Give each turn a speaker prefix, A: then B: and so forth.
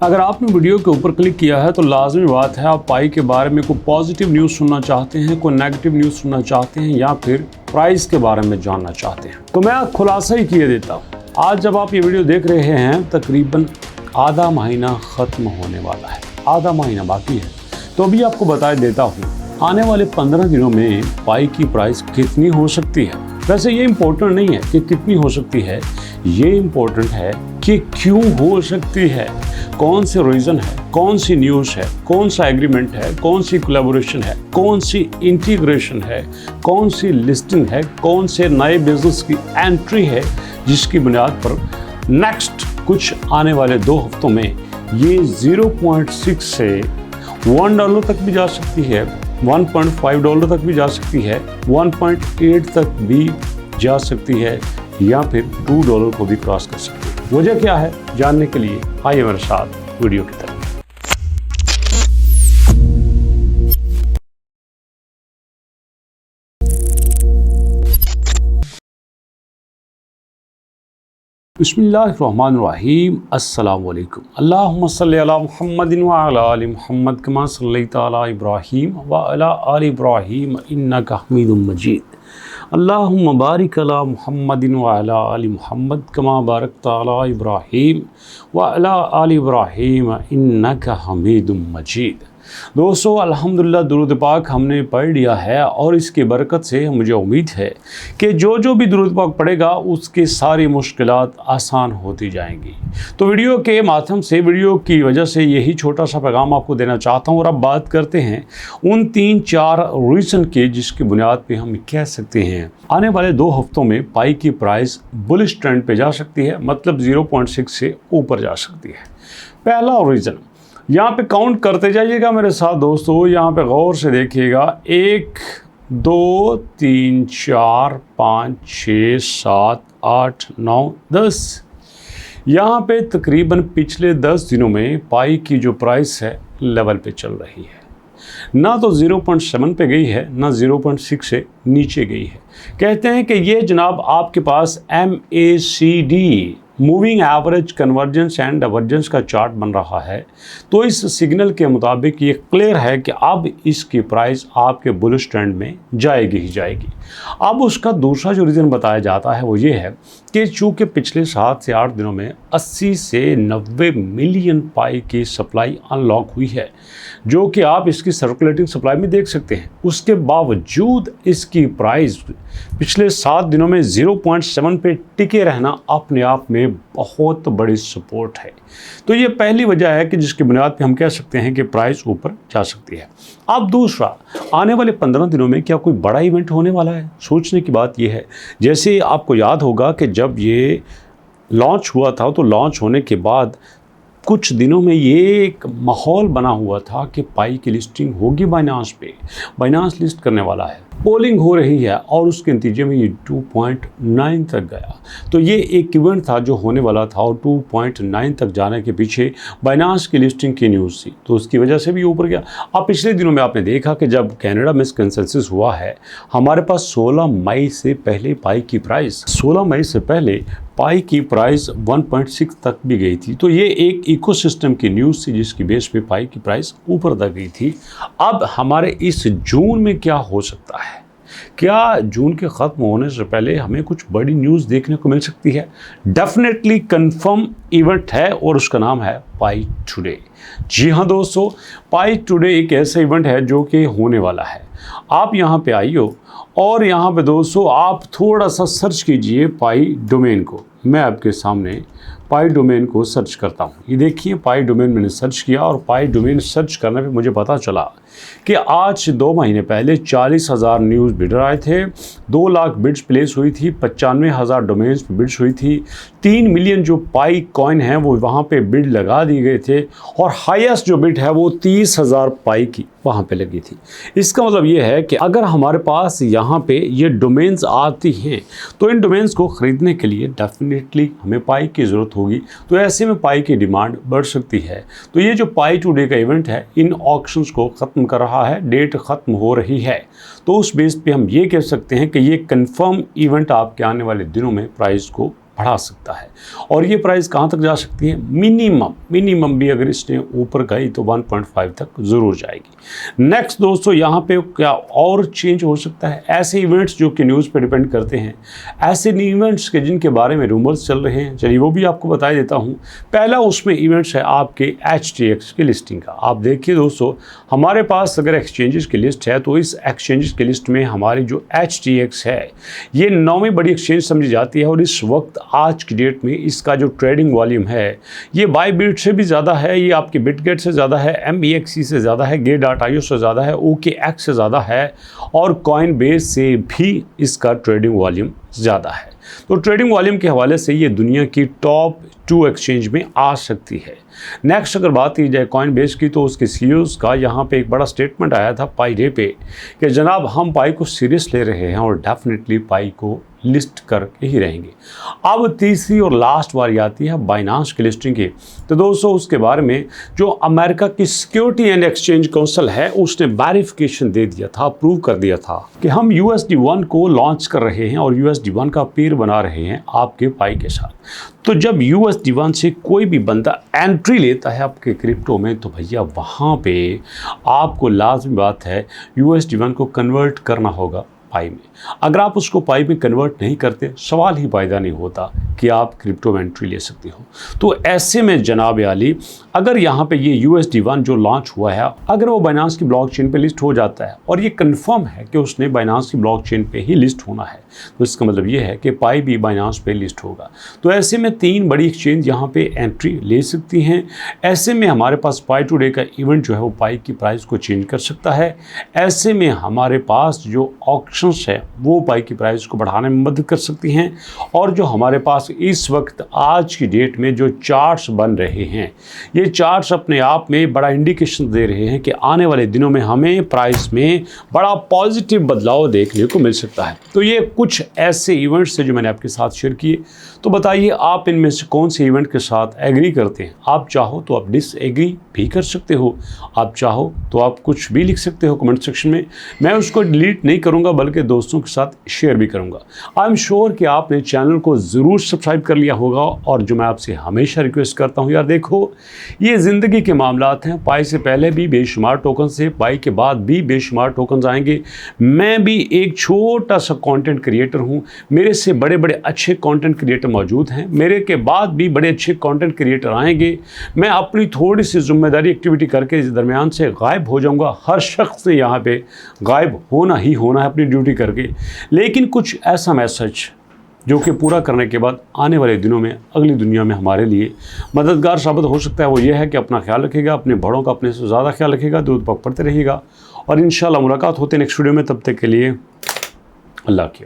A: अगर आपने वीडियो के ऊपर क्लिक किया है तो लाजमी बात है आप पाई के बारे में कोई पॉजिटिव न्यूज़ सुनना चाहते हैं, कोई नेगेटिव न्यूज़ सुनना चाहते हैं या फिर प्राइस के बारे में जानना चाहते हैं। तो मैं खुलासा ही किए देता हूँ। आज जब आप ये वीडियो देख रहे हैं तकरीबन आधा महीना ख़त्म होने वाला है, आधा महीना बाकी है। तो अभी आपको बता देता हूँ आने वाले 15 दिनों में पाई की प्राइस कितनी हो सकती है। वैसे ये इम्पोर्टेंट नहीं है कि कितनी हो सकती है, ये इम्पोर्टेंट है कि क्यों हो सकती है, कौन से रीज़न है, कौन सी न्यूज़ है, कौन सा एग्रीमेंट है, कौन सी कोलैबोरेशन है, कौन सी इंटीग्रेशन है, कौन सी लिस्टिंग है, कौन से नए बिजनेस की एंट्री है जिसकी बुनियाद पर नेक्स्ट कुछ आने वाले 2 हफ्तों में ये 0.6 से $1 तक भी जा सकती है, $1.5 तक भी जा सकती है, 1.8 तक भी जा सकती है या फिर $2 को भी क्रॉस कर सकती है। वजह क्या है जानने के लिए आइए मेरे साथ वीडियो की तरफ। बिस्मिल्लाहिर्रहमानिर्रहीम, अस्सलामु अलैकुम। अल्लाहुम्मा सल्लि अला मुहम्मदिन व अला आलि मुहम्मद कमा सल्लैता अला इब्राहीम व अला आलि इब्राहीम इन्नका हमीदुम मजीद। अल्लाहुम्मा बारिक अला मुहम्मदिन व अला आलि मुहम्मद कमा बारकता अला इब्राहीम व अला आलि इब्राहीम इन्नका हमीदुम मजीद। दोस्तों अल्हम्दुलिल्लाह दुरूद पाक हमने पढ़ लिया है और इसकी बरकत से मुझे उम्मीद है कि जो भी दुरूद पाक पढ़ेगा उसकी सारी मुश्किलात आसान होती जाएंगी। तो वीडियो के माध्यम से, वीडियो की वजह से यही छोटा सा पैगाम आपको देना चाहता हूँ। और अब बात करते हैं उन 3-4 रीज़न के जिसकी बुनियाद पे हम कह सकते हैं आने वाले 2 हफ्तों में पाई की प्राइस बुलिश ट्रेंड पे जा सकती है, मतलब 0.6 से ऊपर जा सकती है। पहला रीज़न, यहाँ पे काउंट करते जाइएगा मेरे साथ दोस्तों, यहाँ पे गौर से देखिएगा। 1 2 3 4 5 6 7 8 9 10। यहाँ पे तकरीबन पिछले 10 दिनों में पाई की जो प्राइस है लेवल पे चल रही है, ना तो 0.7 पे गई है ना 0.6 से नीचे गई है। कहते हैं कि ये जनाब आपके पास MACD moving average convergence and divergence का चार्ट बन रहा है। तो इस सिग्नल के मुताबिक ये क्लियर है कि अब इसकी प्राइस आपके बुलिश ट्रेंड में जाएगी ही जाएगी। अब उसका दूसरा जो रीज़न बताया जाता है वो ये है कि चूँकि पिछले 7 से 8 दिनों में 80 से 90 मिलियन पाई की सप्लाई अनलॉक हुई है, जो कि आप इसकी सर्कुलेटिंग सप्लाई में देख सकते हैं। उसके बावजूद इसकी प्राइस पिछले 7 दिनों में 0.7 पे टिके रहना अपने आप में बहुत बड़ी सपोर्ट है। तो ये पहली वजह है कि जिसकी बुनियाद पे हम कह सकते हैं कि प्राइस ऊपर जा सकती है। अब दूसरा, आने वाले 15 दिनों में क्या कोई बड़ा इवेंट होने वाला है? सोचने की बात यह है, जैसे आपको याद होगा कि जब ये लॉन्च हुआ था तो लॉन्च होने के बाद कुछ दिनों में ये एक माहौल बना हुआ था कि पाई की लिस्टिंग होगी बाइनांस पे, बाइनांस लिस्ट करने वाला है, पोलिंग हो रही है और उसके नतीजे में ये 2.9 तक गया। तो ये एक इवेंट था जो होने वाला था और 2.9 तक जाने के पीछे बाइनांस की लिस्टिंग की न्यूज़ थी, तो उसकी वजह से भी ऊपर गया। अब पिछले दिनों में आपने देखा कि जब कनाडा में कंसेंसस हुआ है, हमारे पास 16 मई से पहले पाई की प्राइस 1.6 तक भी गई थी। तो ये एक इकोसिस्टम की न्यूज़ थी जिसकी बेस पे पाई की प्राइस ऊपर तक गई थी। अब हमारे इस जून में क्या हो सकता है? क्या जून के ख़त्म होने से पहले हमें कुछ बड़ी न्यूज़ देखने को मिल सकती है? डेफिनेटली कंफर्म इवेंट है और उसका नाम है पाई टुडे। जी हाँ दोस्तों, पाई टुडे एक ऐसा इवेंट है जो कि होने वाला है। आप यहाँ पे आइए और यहाँ पे दोस्तों आप थोड़ा सा सर्च कीजिए पाई डोमेन को। मैं आपके सामने पाई डोमेन को सर्च करता हूँ। ये देखिए पाई डोमेन मैंने सर्च किया और पाई डोमेन सर्च करने पे मुझे पता चला कि आज से 2 महीने पहले 40,000 न्यूज़ बिडर आए थे, 2 लाख बिड्स प्लेस हुई थी, 95,000 डोमेन्स पे बिड्स हुई थी, 3 मिलियन जो पाई कॉइन हैं वो वहाँ पे बिड लगा दिए गए थे और हाईएस्ट जो बिड है वो 30,000 पाई की वहाँ पे लगी थी। इसका मतलब ये है कि अगर हमारे पास यहाँ पे ये डोमेन्स आती हैं तो इन डोमेन्स को ख़रीदने के लिए डेफिनेटली हमें पाई की ज़रूरत होगी। तो ऐसे में पाई की डिमांड बढ़ सकती है। तो ये जो पाई टुडे का इवेंट है इन ऑक्शंस को ख़त्म कर रहा है, डेट ख़त्म हो रही है। तो उस बेस पे हम ये कह सकते हैं कि ये कंफर्म इवेंट आपके आने वाले दिनों में प्राइस को बढ़ा सकता है। और ये प्राइस कहाँ तक जा सकती है, मिनिमम भी अगर इसने ऊपर गई तो 1.5 तक ज़रूर जाएगी। नेक्स्ट दोस्तों, यहाँ पे क्या और चेंज हो सकता है, ऐसे इवेंट्स जो कि न्यूज़ पे डिपेंड करते हैं, ऐसे इवेंट्स के जिनके बारे में रूमर्स चल रहे हैं, चलिए वो भी आपको बता देता हूँ। पहला उसमें इवेंट्स है आपके HTX की लिस्टिंग का। आप देखिए दोस्तों, हमारे पास अगर एक्सचेंजेस की लिस्ट है तो इस एक्सचेंजेस की लिस्ट में हमारी जो HTX है ये 9वीं बड़ी एक्सचेंज समझी जाती है। और इस वक्त आज की डेट में इसका जो ट्रेडिंग वॉल्यूम है ये बाईबिट से भी ज़्यादा है, ये आपके बिटगेट से ज़्यादा है, MEXC से ज़्यादा है, Gate.io से ज़्यादा है, OKX से ज़्यादा है और कॉइनबेस से भी इसका ट्रेडिंग वॉल्यूम ज़्यादा है। तो ट्रेडिंग वॉल्यूम के हवाले से ये दुनिया की टॉप 2 एक्सचेंज में आ सकती है। नेक्स्ट अगर बात की जाए कॉइनबेस की, तो उसके CEOs का यहाँ पे एक बड़ा स्टेटमेंट आया था पाई डे पे कि जनाब हम पाई को सीरियस ले रहे हैं और डेफिनेटली पाई को लिस्ट करके ही रहेंगे। अब तीसरी और लास्ट बारी आती है बाइनांस की लिस्टिंग की। तो दोस्तों उसके बारे में जो अमेरिका की सिक्योरिटी एंड एक्सचेंज काउंसिल है उसने वेरिफिकेशन दे दिया था, अप्रूव कर दिया था कि हम USD1 को लॉन्च कर रहे हैं और USD1 का पेयर बना रहे हैं आपके पाई के साथ। तो जब USD1 से कोई भी बंदा एंट्री लेता है आपके क्रिप्टो में तो भैया वहाँ पे आपको लाजमी बात है USD1 को कन्वर्ट करना होगा पाई में। अगर आप उसको पाई में कन्वर्ट नहीं करते, सवाल ही पैदा नहीं होता कि आप क्रिप्टो में एंट्री ले सकते हो। तो ऐसे में जनाब आली, अगर यहाँ पे ये USD1 जो लॉन्च हुआ है, अगर वो बाइनांस की ब्लॉकचेन पे लिस्ट हो जाता है और ये कंफर्म है कि उसने बाइनांस की ब्लॉकचेन पे ही लिस्ट होना है, तो इसका मतलब ये है कि पाई भी बाइनांस पे लिस्ट होगा। तो ऐसे में 3 बड़ी एक्सचेंज यहाँ पे एंट्री ले सकती हैं। ऐसे में हमारे पास पाई टुडे का इवेंट जो है वो पाई की प्राइस को चेंज कर सकता है। ऐसे में हमारे पास जो ऑक्शंस है वो पाई की प्राइस को बढ़ाने में मदद कर सकती हैं। और जो हमारे पास इस वक्त आज की डेट में जो चार्ट्स बन रहे हैं, ये चार्ट्स अपने आप में बड़ा इंडिकेशन दे रहे हैं कि आने वाले दिनों में हमें प्राइस में बड़ा पॉजिटिव बदलाव देखने को मिल सकता है। तो ये कुछ ऐसे इवेंट्स हैं जो मैंने आपके साथ शेयर किए। तो बताइए आप इनमें से कौन से इवेंट के साथ एग्री करते हैं। आप चाहो तो आप डिसएग्री भी कर सकते हो, आप चाहो तो आप कुछ भी लिख सकते हो कमेंट सेक्शन में। मैं उसको डिलीट नहीं करूंगा बल्कि दोस्तों के साथ शेयर भी करूंगा। आई एम श्योर कि आपने चैनल को ज़रूर सब्सक्राइब कर लिया होगा। और जो मैं आपसे हमेशा रिक्वेस्ट करता हूं, यार देखो ये ज़िंदगी के मामलात हैं। पाई से पहले भी बेशुमार टोकन से, पाई के बाद भी बेशुमार टोकन आएंगे। मैं भी एक छोटा सा कंटेंट क्रिएटर हूं, मेरे से बड़े बड़े अच्छे कंटेंट क्रिएटर मौजूद हैं, मेरे के बाद भी बड़े अच्छे कंटेंट क्रिएटर आएंगे। मैं अपनी थोड़ी सी जिम्मेदारी एक्टिविटी करके इस दरमियान से गायब हो जाऊंगा। हर शख्स ने यहाँ पे गायब होना ही होना है अपनी ड्यूटी करके। लेकिन कुछ ऐसा मैसेज जो कि पूरा करने के बाद आने वाले दिनों में अगली दुनिया में हमारे लिए मददगार साबित हो सकता है। वो ये है कि अपना ख्याल रखिएगा, अपने बड़ों का अपने से ज़्यादा ख्याल रखिएगा, दूध पक पढ़ते रहिएगा और इंशाल्लाह मुलाकात होते नेक्स्ट वीडियो में। तब तक के लिए अल्लाह की।